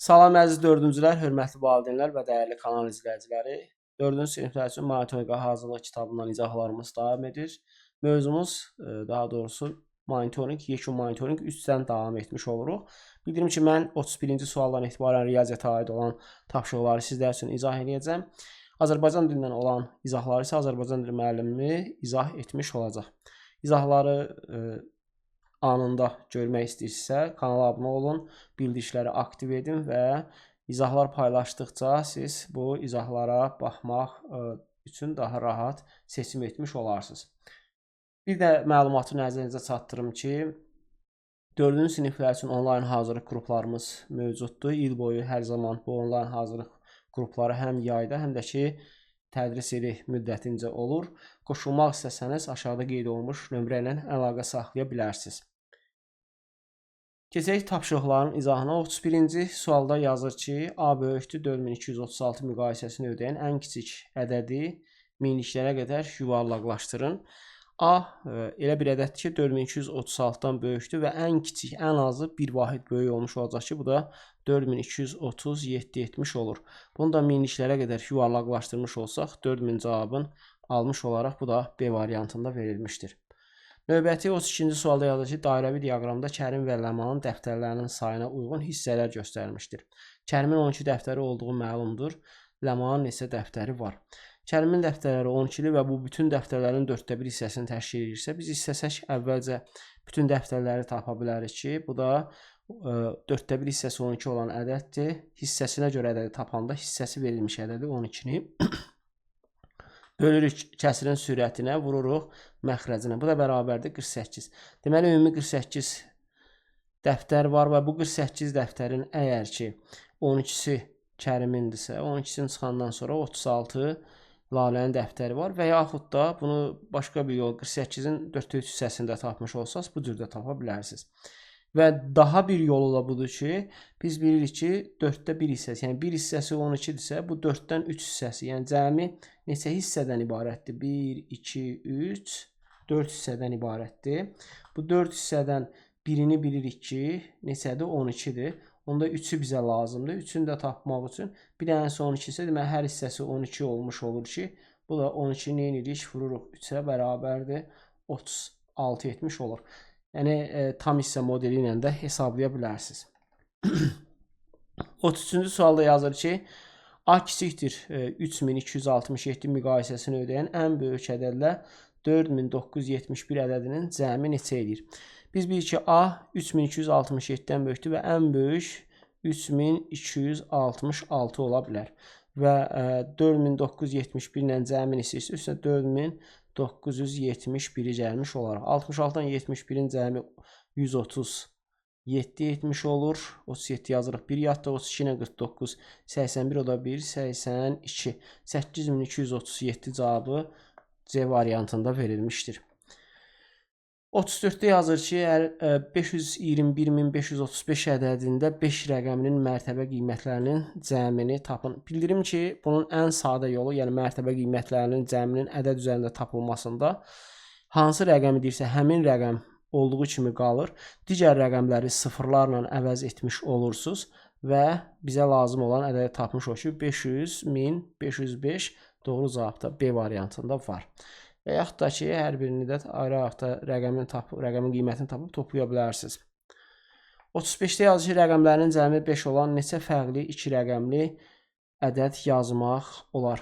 Salam əziz dördüncülər, hörmətli valideynlər və dəyərli kanal izləyiciləri. 4-cü siniflər üçün monitorinqə hazırlıq kitabından izahlarımız davam edir. Mövzumuz, daha doğrusu monitorinq, yekun monitorinq 3-dən davam etmiş oluruq. Bildirim ki, mən 31-ci sualdan etibarən riyaziyyata aid olan tapşırıqları sizlər üçün izah edəcəm. Azərbaycan dilindən olan izahları isə Azərbaycan dili müəllimi izah etmiş olacaq. İzahları anında görmək istəyirsinizsə, kanala abunə olun, bildirişləri aktiv edin və izahlar paylaşdıqca siz bu izahlara baxmaq üçün daha rahat seçim etmiş olarsınız. Bir də məlumatı nəzərinizə çatdırım ki, 4-cü siniflər üçün onlayn hazırlıq qruplarımız mövcuddur. İl boyu hər zaman bu onlayn hazırlıq qrupları həm yayda, həm də ki, tədris ili müddətincə olur. Qoşulmaq istəsəniz aşağıda qeyd olunmuş nömrə ilə əlaqə saxlaya bilərsiniz. Keçək tapşırıqların izahına. 31-ci sualda yazır ki, A böyükdür 4236 müqayisəsini ödəyən ən kiçik ədədi minliklərə qədər yuvarlaqlaşdırın. A elə bir ədəddir ki, 4236-dan böyükdür və ən kiçik, ən azı bir vahid böyük olmuş olacaq ki, bu da 4237 etmiş olur. Bunu da minliklərə qədər yuvarlaqlaşdırmış olsaq, 4000 cavabın almış olaraq bu da B variantında verilmişdir. Növbəti 32-ci sualda yazır ki, dairəvi diaqramda Kərim və Ləmanın dəftərlərinin sayına uyğun hissələr göstərilmişdir. Kərimin 12 dəftəri olduğu məlumdur. Ləmanın neçə dəftəri var? Kərimin dəftərləri 12-li və bu bütün dəftərlərin 4də 1 hissəsini təşkil edirsə, biz istəsək əvvəlcə bütün dəftərləri tapa bilərik ki, bu da 4də 1 hissəsi 12 olan ədəddir. Hissəsinə görə ədədi tapanda hissəsi verilmiş ədədi 12-ni bölürük kəsirin sürətinə, vururuq məxrəcinə. Bu da bərabərdir 48. Deməli, ümumi 48 dəftər var və bu 48 dəftərin əgər ki, 12-si Kərimindirsə, 12-sini çıxandan sonra 36 Lalənin dəftəri var və yaxud da bunu başqa bir yol 48-in 4də 3 hissəsində tapmış olsanız, bu cürdə tapa bilərsiniz. Və daha bir yolu da budur ki, biz bilirik ki, 4də 1 hissəsi, yəni 1 hissəsi 12-dirsə, bu 4-dən 3 hissəsi, yəni cəmi neçə hissədən ibarətdir? 1, 2, 3, 4 hissədən ibarətdir. Bu 4 hissədən birini bilirik ki, neçədir? 12-dir. Onda 3-ü bizə lazımdır. 3-ünü də tapmaq üçün bir dənəsi 12 isə, deməli, hər hissəsi 12 olmuş olur ki, bu da 12-ni nə edirik? Vururuq 3-ə bərabərdir. 36 etmiş olur. Yəni, tam hissə modeli ilə də hesablaya bilərsiniz. 33-cü sualda yazır ki, A kiçikdir 3267 müqayisəsini ödəyən ən böyük ədədlə 4971 ədədinin cəmi neçə edir? Biz bilirik ki, A 3267-dən böyükdür və ən böyük 3266 ola bilər. Və 4971 ilə cəmin istəyirsə, üstünə 4971-i gəlmiş olaraq. 66-dan 71-in cəmi 137 etmiş olur. 37 yazırıq. 1 yadda 32 ilə 49, 81 o da 1, 82. 8237 cavabı C variantında verilmişdir. 34-də yazır ki, 521535 ədədində 5 rəqəminin mərtəbə qiymətlərinin cəmini tapın. Bildirim ki, bunun ən sadə yolu, yəni mərtəbə qiymətlərinin cəminin ədəd üzərində tapılmasında hansı rəqəmi deyirsə, həmin rəqəm olduğu kimi qalır. Digər rəqəmləri sıfırlarla əvəz etmiş olursunuz və bizə lazım olan ədədi tapmış olur ki, 500, 1000, 505 doğru cavabda B variantında var. Və yaxud da ki, hər birini də ayrı-ayrı rəqəmin qiymətini tapıb toplaya bilərsiniz. 35-də yazır ki, rəqəmlərin cəmi 5 olan neçə fərqli 2 rəqəmli ədəd yazmaq olar?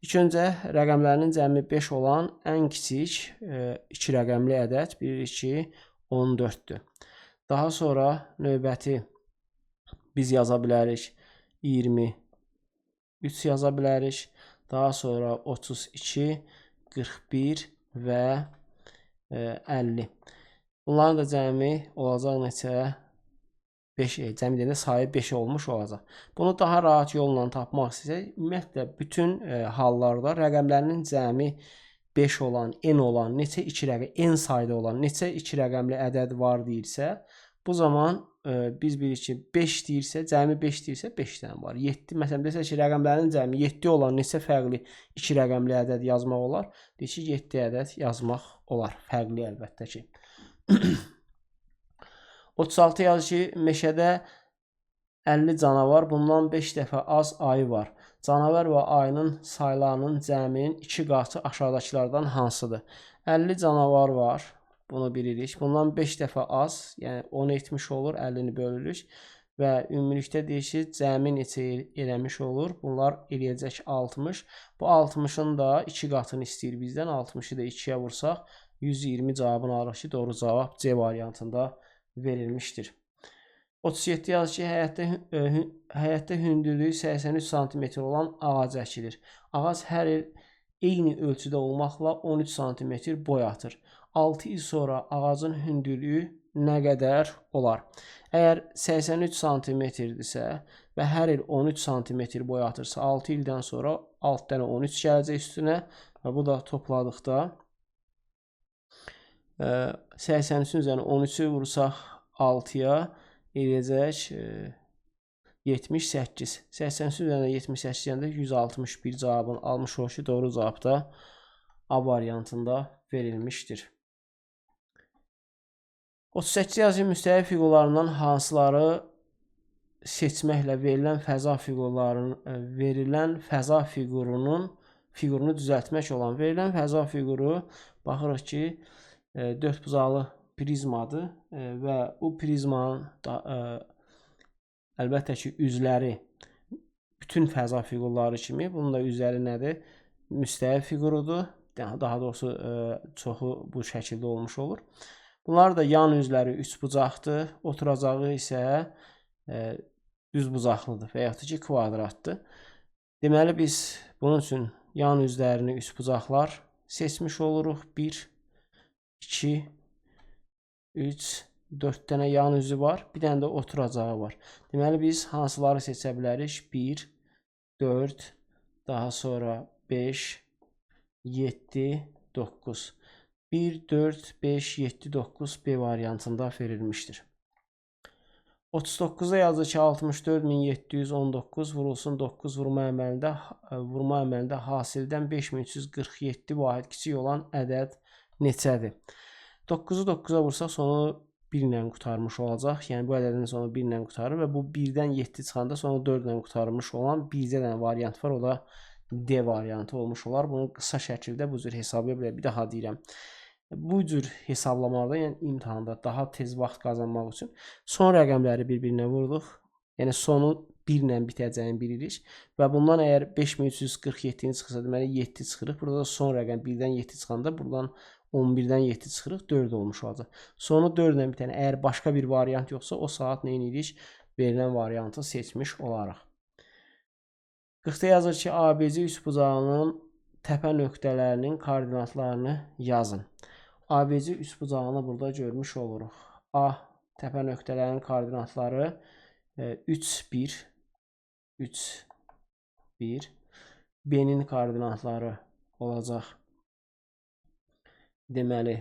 İlk öncə, rəqəmlərin cəmi 5 olan ən kiçik 2 rəqəmli ədəd bilirik ki, 14-dür. Daha sonra növbəti biz yaza bilərik 23 yaza bilərik. Daha sonra 32, 41 və 50. Bunların da cəmi olacaq neçə? 5, cəmi deyəndə sayı 5 olmuş olacaq. Bunu daha rahat yolla tapmaq istəsək, ümumiyyətlə bütün hallarda rəqəmlərinin cəmi 5 olan, n olan, neçə 2 rəqəm, n sayda olan, neçə 2 rəqəmli ədəd var deyirsə, bu zaman biz bilirik ki, 5 deyirsə, cəmi 5 deyirsə, 5 dənə var. 7, məsələn, desək ki, rəqəmlərin cəmi 7 olan neçə fərqli 2 rəqəmli ədəd yazmaq olar? Deyək ki, 7 ədəd yazmaq olar. Fərqli əlbəttə ki. 36 yazır ki, meşədə 50 canavar, bundan 5 dəfə az ayı var. Canavar və ayının saylarının cəminin 2 qatı aşağıdakılardan hansıdır? 50 canavar var. Bunu bilirik. Bundan 5 dəfə az, yəni 10 etmiş olur, 50-ni bölürük. Və ümumilikdə deyir ki, cəmi neçə eləmiş olur? Bunlar eləyəcək 60. Bu 60-ın da 2 qatını istəyir bizdən. 60-ı da 2-yə vursaq 120 cavabını alırıq ki, doğru cavab C variantında verilmişdir. 37 yazır ki, həyətdə hündürlüyü 83 sm olan ağac əkilir. Ağac hər il eyni ölçüdə olmaqla 13 sm boy atır. 6 il sonra ağacın hündürlüyü nə qədər olar? Əgər 83 sm-dirsə və hər il 13 sm boy atırsa, 6 ildən sonra alt dənə 13 gələcək üstünə və bu da topladıqda 83-ün üzərinə 13-ü vursaq 6-ya eləyəcək 78. 83 üzərinə 78 gəndə 161 cavabını almış olur ki, doğru cavab da A variantında verilmişdir. 38 yazı müstəvi fiqurlarından hansıları seçməklə verilən fəza fiqurunu düzəltmək olan. Verilən fəza fiquru baxırıq ki, 4 bucaqlı prizmadır və bu prizmanın əlbəttə ki, üzləri bütün fəza fiqurları kimi, bunun da üzəri nədir? Müstəvi fiqurudur. Daha doğrusu çoxu bu şəkildə olmuş olur. Bunlar da yan üzləri 3 bucaqdır. Oturacağı isə düz bucaqlıdır və yaxud ki, kvadratdır. Deməli, biz bunun üçün yan üzlərini 3 bucaqlar seçmiş oluruq. 1, 2, 3, 4 dənə yan üzü var. Bir dənə də oturacağı var. Deməli, biz hansıları seçə bilərik? 1, 4, daha sonra 5, 7, 9. 1, 4, 5, 7, 9 B variantında verilmiştir. 39'da yazır ki 64.719 vurulsun 9 vurma əməlində hasildən 5347 vahid kiçik olan ədəd neçədir? 9'u 9'a vursaq sonu 1 ilə qutarmış olacaq. Yəni bu ədədin sonu 1 ilə qutarır və bu 1-dən 7 çıxanda sonu 4 ilə qutarmış olan bircə dənə variant var. O da D variantı olmuş olar. Bunu qısa şəkildə bu cür hesablaya bilərik. Bir daha deyirəm. Bu cür hesablamalarda, yəni imtahanda daha tez vaxt qazanmaq üçün son rəqəmləri bir-birinə vururuq. Yəni sonu 1 ilə bitəcəyini bilirik və bundan əgər 5347-ni çıxırsa, deməli 7 çıxırıq. Burada da son rəqəm 1-dən 7 çıxanda buradan 11-dən 7 çıxırıq, 4 olmuş olacaq. Sonu 4 ilə bitən, əgər başqa bir variant yoxsa, o saat nə edirik? Verilən variantı seçmiş olaraq. 40-da yazır ki, ABC üçbucağının təpə nöqtələrinin koordinatlarını yazın. ABC üçbucağını burada görmüş oluruq. A təpə nöqtələrinin koordinatları 3, 1, 3, 1. B-nin koordinatları olacaq. Deməli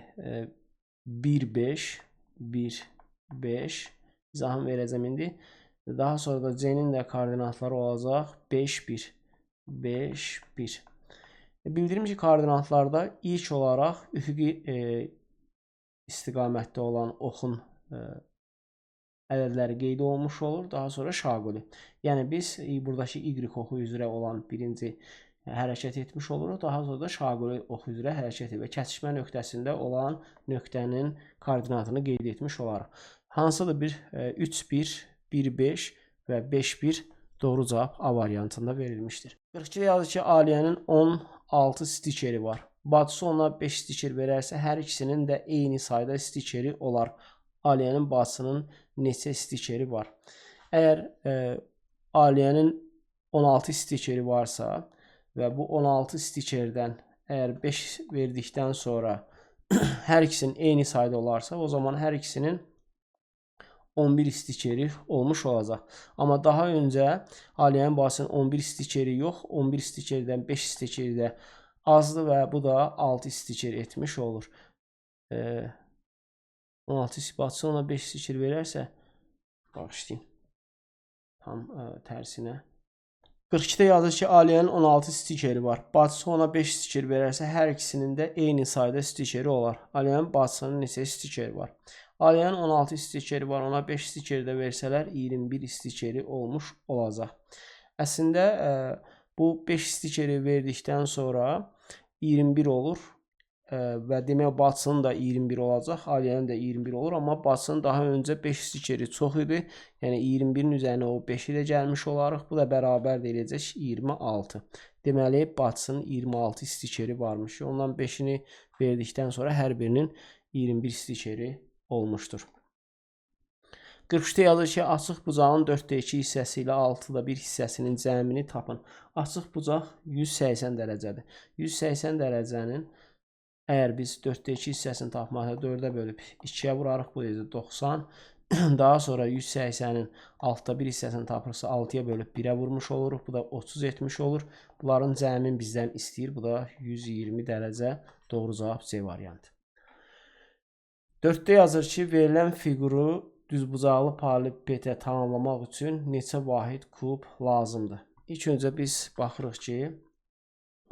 1, 5, 1, 5. İzahını verəcəm indi. Daha sonra da C-nin də koordinatları olacaq 5, 1, 5, 1. Bildirim ki, koordinatlarda ilk olaraq üfüqi istiqamətdə olan oxun ədədləri qeyd olunmuş olur. Daha sonra şaquli. Yəni biz buradakı Y oxu üzrə olan birinci hərəkət etmiş oluruq. Daha sonra da şaquli oxu üzrə hərəkət və kəsişmə nöqtəsində olan nöqtənin koordinatını qeyd etmiş olarıq. Hansıdır? 3, 1, 1, 5 və 5, 1 doğru cavab A variantında verilmişdir. 42-də yazır ki, Aliyənin 16 stikeri var. Bacısı ona 5 stiker verərsə, hər ikisinin də eyni sayda stikeri olar. Aliyənin bacısının neçə stikeri var? Əgər Aliyənin 16 stikeri varsa və bu 16 stikerdən əgər 5 verdikdən sonra hər ikisinin eyni sayda olarsa, o zaman hər ikisinin 11 stikeri olmuş olacaq. Amma daha öncə Aliyənin bacısının 11 stikeri yox, 11 stikerdən 5 stikeri də azdır və bu da 6 stiker etmiş olur. 16 bacısı ona 5 stiker verərsə, bağışlayın, tam tərsinə 42-də yazır ki, Aliyanın 16 stikeri var. Bacısı ona 5 stiker verərsə, hər ikisinin də eyni sayda stikeri olar. Aliyanın bacısının neçə stikeri var? Aliyanın 16 stikeri var, ona 5 stikeri də versələr 21 stikeri olmuş olacaq. Əslində bu 5 stikeri verdikdən sonra 21 olur və demək bacısının da 21 olacaq, Aliyanın da 21 olur, amma bacısının daha öncə 5 stikeri çox idi. Yəni 21-in üzərinə o 5-i də gəlmiş olarıq. Bu da bərabər deyiləcək 26. Deməli bacısının 26 stikeri varmış. Ondan 5-ini verdikdən sonra hər birinin 21 stikeri olmuşdur. 43-də yazır ki, açıq bucağın 4/2 hissəsi ilə 6/1 hissəsinin cəmini tapın. Açıq bucaq 180 dərəcədir. 180 dərəcənin əgər biz 4/2 hissəsini tapmaqda 4-ə bölüb 2-yə vurarıq, bu deyəcək 90. Daha sonra 180-in 6/1 hissəsini tapırsa 6-ya bölüb 1-ə vurmuş oluruq. Bu da 30 etmiş olur. Bunların cəmin bizdən istəyir. Bu da 120 dərəcə. Doğru cavab C variantı. 4-də yazır ki, verilən fiquru düzbucaqlı paralellepipedlə tamamlamaq üçün neçə vahid kub lazımdır? İlk öncə biz baxırıq ki,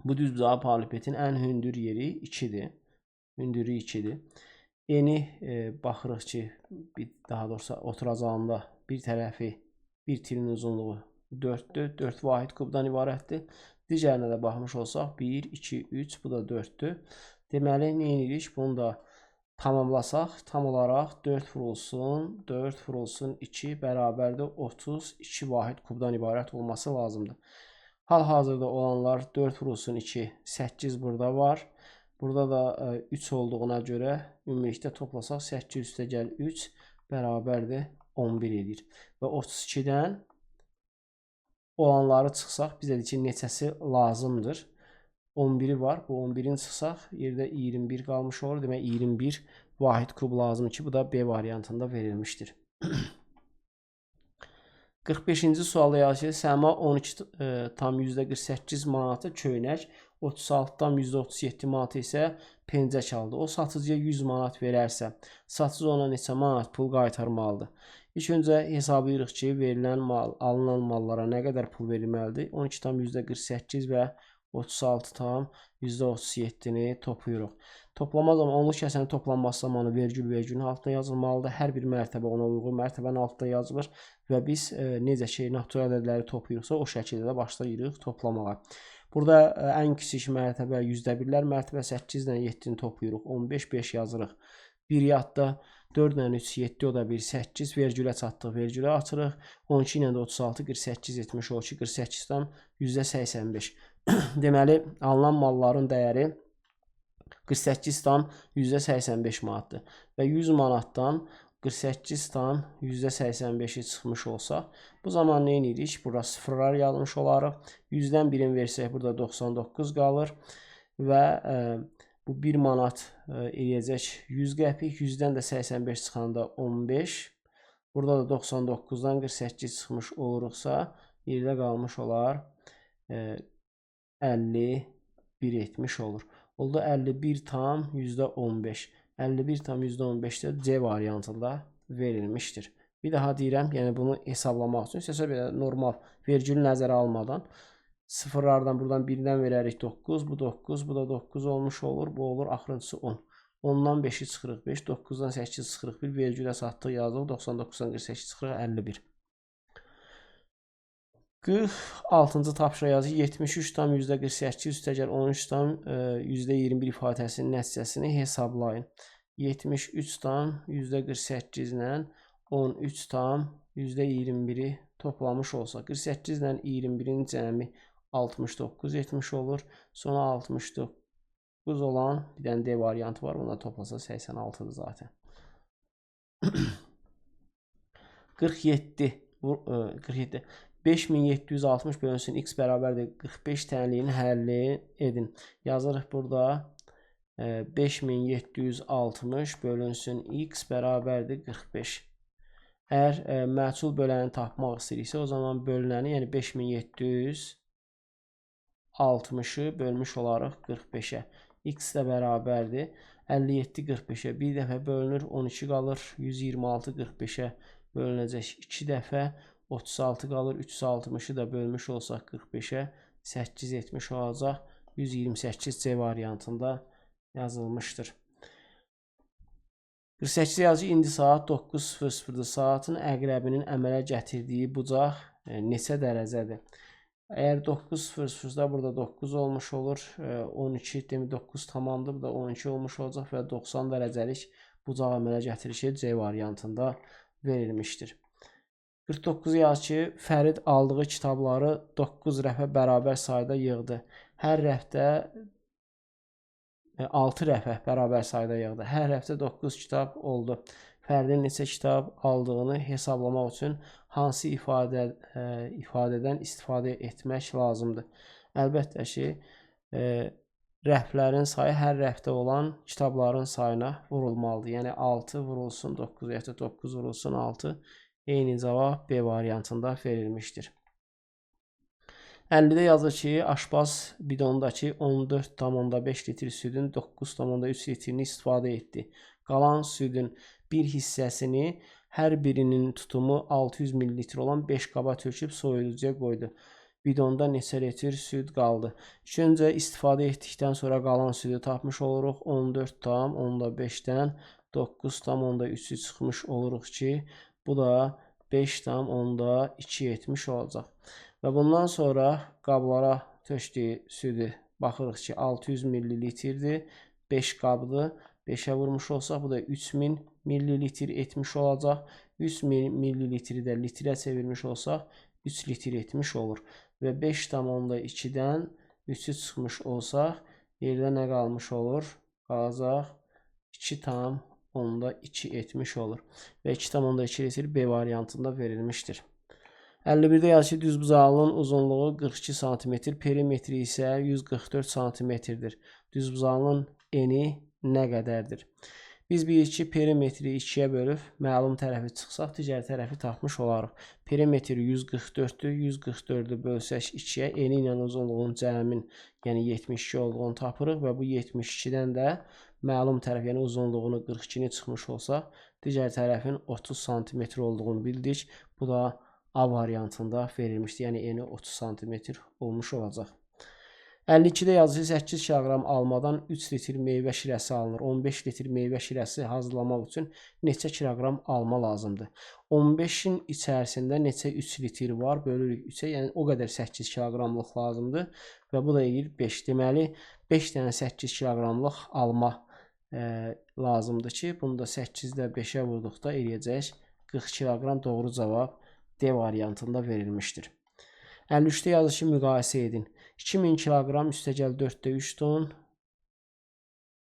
bu düzbucaqlı paralellepipedin ən hündür yeri 2-dir. Hündürlüyü 2-dir. Eni baxırıq ki, daha doğrusu oturacağında bir tərəfi, bir tilin uzunluğu 4-dür. 4 vahid kubdan ibarətdir. Digərinə də baxmış olsaq 1, 2, 3, bu da 4-dür. Deməli, nə edirik? Bunu da tamamlasaq, tam olaraq 4 vurulsun 4 vurulsun 2 bərabərdir 32 vahid kubdan ibarət olması lazımdır. Hal-hazırda olanlar 4 vurulsun 2, 8 burada var. Burada da 3 olduğuna görə ümumilikdə toplasaq 8 üstə gəl 3 bərabərdir 11 edir. Və 32-dən olanları çıxsaq bizə deyir ki, neçəsi lazımdır? 11'i var. Bu 11'in çıxsaq yerdə 21 qalmış olur. Demək 21 vahid kub lazım ki, bu da B variantında verilmişdir. 45-ci sualda yazır ki, Səma 12,48 manata köynək, 36,37 manata isə pencək aldı. O satıcıya 100 manat verərsə, satıcı ona neçə manat pul qaytarmalıdır? İlk öncə hesablayırıq ki, verilən mal, alınan mallara nə qədər pul verilməlidir? 12,48 və 36,37-ni toplayırıq. Toplama zamanı onluq kəsənin toplanması zamanı vergülün altına yazılmalıdır. Hər bir mərtəbə ona uyğun mərtəbənin altına yazılır və biz necə ki, natural ədədləri toplayırıqsa, o şəkildə də başlayırıq toplamağa. Burada ən kiçik mərtəbə %1-lər mərtəbə 8 ilə 7-ni toplayırıq. 15, 5 yazırıq. Bir yadda 4 ilə 3, 7 o da 1, 8 vergülə çatdıq. Vergülə açırıq. 12 ilə də 36, 48 etmiş o ki, 48-dən %85. Deməli, alınan malların dəyəri 48,85 manatdır. Və 100 manatdan 48,85-i çıxmış olsaq, bu zaman nə edirik? Burada sıfırlar yazmış olarıq. 100-dən birini versək, burada 99 qalır. Və bu 1 manat eləyəcək 100 qəpik. 100-dən də 85 çıxanda 15. Burada da 99-dan 48 çıxmış oluruqsa, yerdə qalmış olar 51 etmiş olur. Oldu 51 tam %15. 51 tam %15'də C variantında verilmiştir. Bir daha deyirəm, yəni bunu hesablamaq üçün səsə belə normal vergülü nəzərə almadan sıfırlardan buradan 1-dən verərik 9, bu 9, bu da 9 olmuş olur. Bu olur axırıncısı 10. 10-dan 5-i çıxırıq 5, 9-dan 8 çıxırıq 1, vergülə satdıq yazıq 99-dan 48 çıxırıq 51. 46-cı tapşırıq yazı 73,48 üstəgəl 13,21 ifadəsinin nəticəsini hesablayın. 73,48 ilə 13,21-i toplamış olsa, 48 ilə 21-in cəmi 69 etmiş olur. Sonra 69 olan bir dənə D variantı var. Buna toplasa 86'dır zaten. 47 5760 bölünsün x bərabərdir 45 tənliyin həlli edin. Yazırıq burada 5760 bölünsün x bərabərdir 45. Əgər məhsul böləni tapmaq istəyiriksə, o zaman bölünəni, yəni 5760'ı bölmüş olarıq 45'ə. X də bərabərdir 57 45'ə bir dəfə bölünür 12 qalır. 126 45'ə bölünəcək 2 dəfə 36 qalır. 360-ı da bölmüş olsaq 45-ə 8 etmiş olacaq. 128 C variantında yazılmışdır. 48 yazıcı indi saat 9:00-da saatın əqrəbinin əmələ gətirdiyi bucaq neçə dərəcədir? Əgər 9:00-da burada 9 olmuş olur, 12 demək 9 tamamdır, bu da 12 olmuş olacaq və 90 dərəcəlik bucaq əmələ gətirişi C variantında verilmişdir. 49 yaz ki, Fərid aldığı kitabları 9 rəfə bərabər sayda yığdı. Hər rəfdə 6 rəfə bərabər sayda yığdı. Hər rəfdə 9 kitab oldu. Fərdin neçə kitab aldığını hesablamaq üçün hansı ifadədən istifadə etmək lazımdır? Əlbəttə ki, rəflərin sayı hər rəfdə olan kitabların sayına vurulmalıdır. Yəni 6 vurulsun 9, ya da 9 vurulsun 6. Eyni cavab B variantında verilmişdir. 50-də yazır ki, aşpaz bidondakı 14,5 litr südün 9,3 litrini istifadə etdi. Qalan südün bir hissəsini hər birinin tutumu 600 ml olan 5 qaba töküb soyuducuya qoydu. Bidonda neçə litr süd qaldı? İlk öncə istifadə etdikdən sonra qalan südü tapmış oluruq. 14,5-dən 9,3-ü çıxmış oluruq ki, bu da 5,2 etmiş olacaq. Və bundan sonra qablara tökdüyü südü baxırıq ki, 600 ml-dir, 5 qabdır. 5-ə vurmuş olsaq, bu da 3000 ml etmiş olacaq. 100 ml-i də litrə çevirmiş olsaq, 3 litr etmiş olur. Və 5,2-dən 3-ü çıxmış olsaq, yerdə nə qalmış olur? Qalacaq 2,2 etmiş olur. Və 2,2 litr B variantında verilmişdir. 51-də yazır ki, düzbucağının uzunluğu 42 cm, perimetri isə 144 cm-dir. Düzbucağının eni nə qədərdir? Biz bilirik ki, perimetri 2-yə bölüb məlum tərəfi çıxsaq, digər tərəfi tapmış olarıq. Perimetri 144-dür. 144-ü bölsək 2-yə, eni ilə uzunluğun cəmin, yəni 72 olduğunu tapırıq və bu 72-dən də məlum tərəf, yəni uzunluğunu 42-ni çıxmış olsaq, digər tərəfin 30 cm olduğunu bildik. Bu da A variantında verilmişdir. Yəni eni 30 cm olmuş olacaq. 52-də yazıcı 8 kiloqram almadan 3 litr meyvə şirəsi alınır. 15 litr meyvə şirəsi hazırlamaq üçün neçə kiloqram alma lazımdır? 15-in içərisində neçə 3 litr var? Bölürük 3-ə, yəni o qədər 8 kiloqramlıq lazımdır və bu da eləyir 5. Deməli, 5 dənə 8 kiloqramlıq alma lazımdır ki, bunu da 8-də 5-ə vurduqda eləyəcək 40 kiloqram. Doğru cavab D variantında verilmişdir. 53-də yazır ki, müqayisə edin. 2000 kiloqram üstəgəl 4-də 3 ton.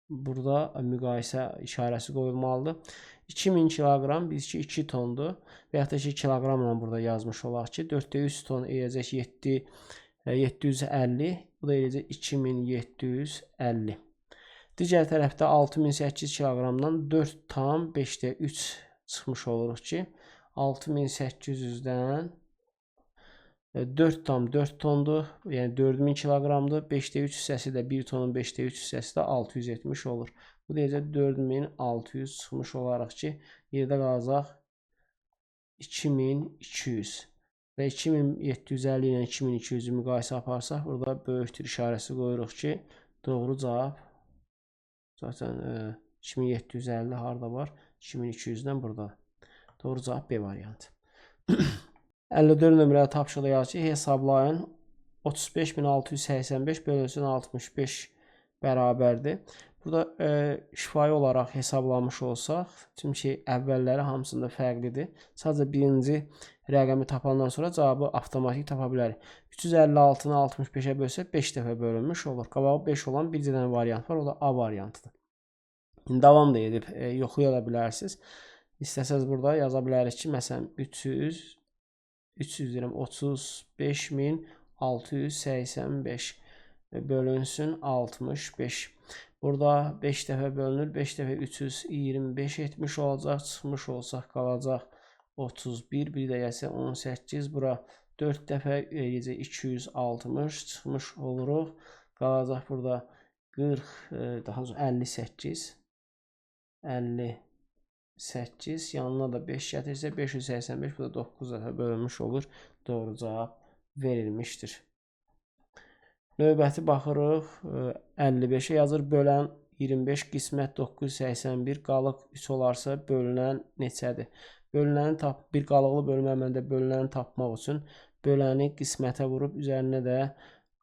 Burada müqayisə işarəsi qoyulmalıdır. 2000 kiloqram biz ki 2 tondur. Və yaxud da ki kiloqramla burada yazmış olaq ki, 4-də 3 ton eləyəcək 750. Bu da eləyəcək 2750. Digər tərəfdə 6008 kiloqramdan 4,5-də 3 çıxmış oluruq ki, 6800-dən 4,4 tondur. Yəni 4000 kiloqramdır. 5-də 3 hissəsi də 1 tonun 5-də 3 hissəsi də 670 olur. Bu deyəcək 4600 çıxmış olaraq ki, yerdə qalacaq 2200. Və 2750 ilə 2200-ü müqayisə aparsaq, burada böyükdür işarəsi qoyuruq ki, doğru cavab zaten 2750 harda var? 2200-dən burada. Doğru cavab B variantı. 54 nömrəli tapşırıqda yazır ki, hesablayın 35685 bölünsün 65 bərabərdir. Burada şifahi olaraq hesablamış olsaq, çünki əvvəlləri hamısında fərqlidir. Sadəcə birinci rəqəmi tapandan sonra cavabı avtomatik tapa bilərik. 356-nı 65-ə bölsək 5 dəfə bölünmüş olur. Qabağı 5 olan bir dənə variant var, o da A variantıdır. Davam da edib yoxlaya da bilərsiniz. İstəsəz burada yaza bilərik ki, məsələn 355.685 bölünsün 65. Burada 5 dəfə bölünür. 5 dəfə 325 etmiş olacaq. Çıxmış olsaq qalacaq 31. Bir də gəlsə 18. Bura 4 dəfə eləyəcək 260. Çıxmış oluruq. Qalacaq burada 40, daha sonra 58. 8, yanına da 5 gətirsə 585, bu da 9 dəfə bölünmüş olur. Doğru cavab verilmişdir. Növbəti baxırıq, 55-ə yazır. Bölən 25 qismət 981 qalıq 3 olarsa bölünən neçədir? Bölünəni bir qalıqlı bölmə əməlində bölünəni tapmaq üçün böləni qismətə vurub üzərinə də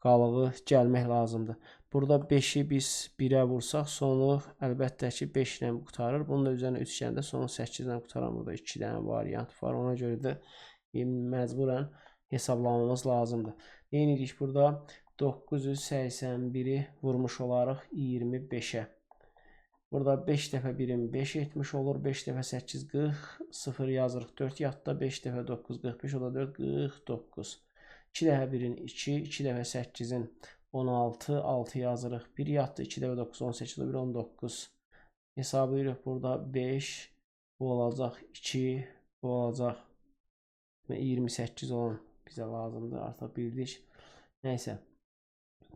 qalığı gəlmək lazımdır. Burada 5-i biz 1-ə vursaq sonu əlbəttə ki 5 ilə qutarır. Bunun da üzərinə 3 gəndə sonu 8 ilə qutaran, burada 2 dənə variant var. Ona görə də məcburən hesablamamız lazımdır. Neyinirik burada? 981-i vurmuş olaraq 25-ə. Burada 5 dəfə 1-in 5 etmiş olur. 5 dəfə 8 40, 0 yazırıq 4 yadda. 5 dəfə 9 45, o da 4 49. 2 dəfə 1-in 2, 2 dəfə 8-in 16, 6 yazırıq 1 yadda. 2 dəfə 9 18, o da 1 19. Hesablayırıq burada 5, bu olacaq 2, bu olacaq 28 olan bizə lazımdır. Artıq bildik. Nəysə.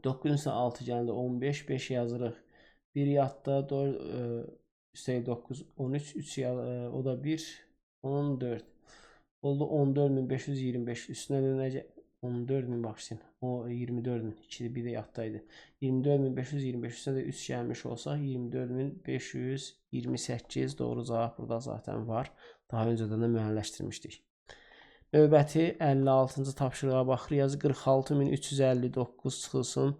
9-un isə 6 gəldi 15, 5 yazırıq. 1 yadda, üstəlik 9, 13, 3 o da 1, 14. Oldu 14.525. Üstünə də necə 14.000 baxsın. O 24.000. 2-də bir də yadda idi. 24.525 üstünə də 3 gəlmiş olsaq 24.528 doğru cavab burada zaten var. Daha öncədən də müəyyənləşdirmişdik. Növbəti 56-cı tapşırığa baxırıq. Yazı 46.359 çıxılsın.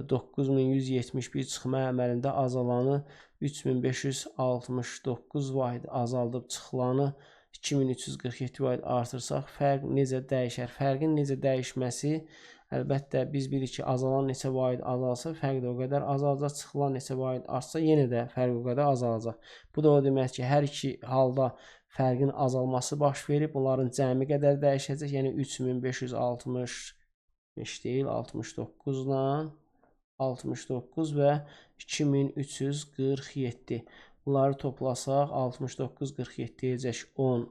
9171 çıxma əməlində azalanı 3569 vahid azaldıb çıxılanı 2347 vahid artırsaq fərq necə dəyişər? Fərqin necə dəyişməsi, əlbəttə biz bilirik ki, azalan neçə vahid azalsa fərq də o qədər azalacaq, çıxılan neçə vahid artsa yenə də fərq o qədər azalacaq. Bu da o demək ki, hər iki halda fərqin azalması baş verib, bunların cəmi qədər dəyişəcək, yəni 3565 deyil, 69 ilə 69 və 2347. Bunları toplasaq 69 47 deyəcək 10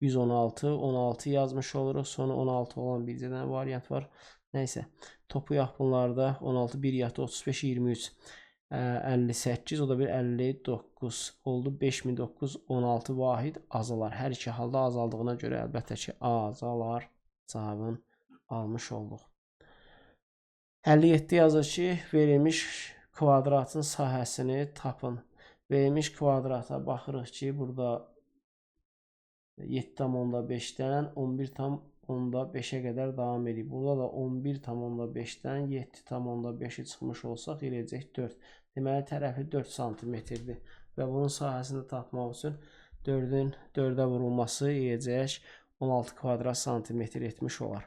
116 16 yazmış oluruq. Sonra 16 olan bir dənə variant var. Nəysə, toplayaq bunlarda 16 1 yatı 35 23 58, o da bir 59 oldu. 5916 vahid azalar. Hər iki halda azaldığına görə əlbəttə ki azalar cavabını almış olduq. 57 yazır ki, verilmiş kvadratın sahəsini tapın. Verilmiş kvadrata baxırıq ki, burada 7,5-dən 11,5-ə qədər davam edir. Burada da 11,5-dən 7,5-i çıxmış olsaq, eləyəcək 4. Deməli, tərəfi 4 cm-dir. Və bunun sahəsini tapmaq üçün 4-ün 4-ə vurulması eləyəcək 16 kvadrat santimetr etmiş olar.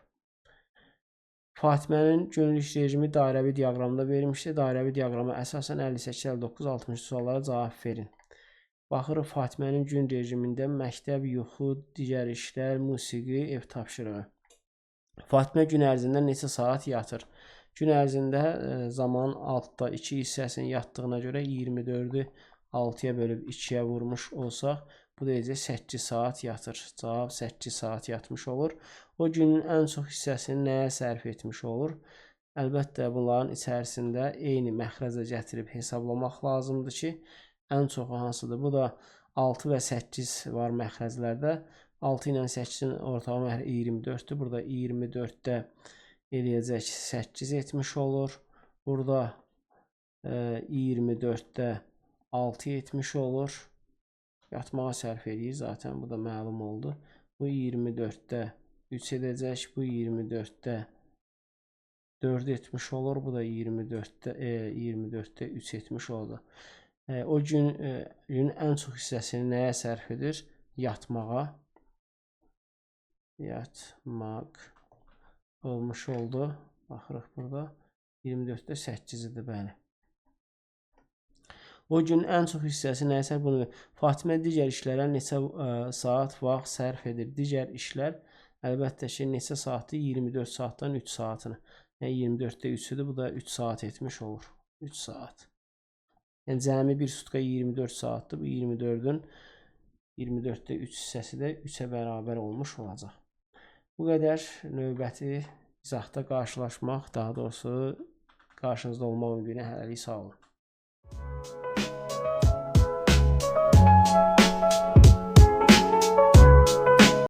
Fatimənin günlük rejimi dairəvi diaqramda verilmişdir. Dairəvi diaqrama əsasən 58, 59, 60 suallara cavab verin. Baxırıq Fatimənin gün rejimində məktəb, yuxu, digər işlər, musiqi, ev tapşırığı. Fatimə gün ərzində neçə saat yatır? Gün ərzində zaman altda 2 hissəsinin yatdığına görə 24-ü 6-ya bölüb 2-yə vurmuş olsaq, bu deyəcək 8 saat yatır. Cavab 8 saat yatmış olur. O günün ən çox hissəsini nəyə sərf etmiş olur? Əlbəttə bunların içərisində eyni məxrəcə gətirib hesablamaq lazımdır ki, ən çoxu hansıdır? Bu da 6 və 8 var məxrəclərdə. 6 ilə 8-in ortalama məxrəci 24-dür. Burada 24-də eləyəcək 8 etmiş olur. Burada 24-də 6 etmiş olur. Yatmağa sərf edir. Zaten bu da məlum oldu. Bu 24-də 3 edəcək. Bu 24-də 4 etmiş olur. Bu da 24-də 3 etmiş oldu. O günün ən çox hissəsini nəyə sərf edir? Yatmağa. Yatmaq olmuş oldu. Baxırıq burada. 24-də 8 idi, bəli. O günün ən çox hissəsi nəyə sərf edir? Fatimə digər işlərə neçə saat vaxt sərf edir? Digər işlər əlbəttə ki, neçə saatdır? 24 saatdan 3 saatını. Yəni 24-də 3-üdür, bu da 3 saat etmiş olur. 3 saat. Yəni cəmi bir sutka 24 saatdır. Bu 24-ün 24-də 3 hissəsi də 3-ə bərabər olmuş olacaq. Bu qədər növbəti izahda qarşılaşmaq, daha doğrusu qarşınızda olmaq ümidinə hələlik sağ olun.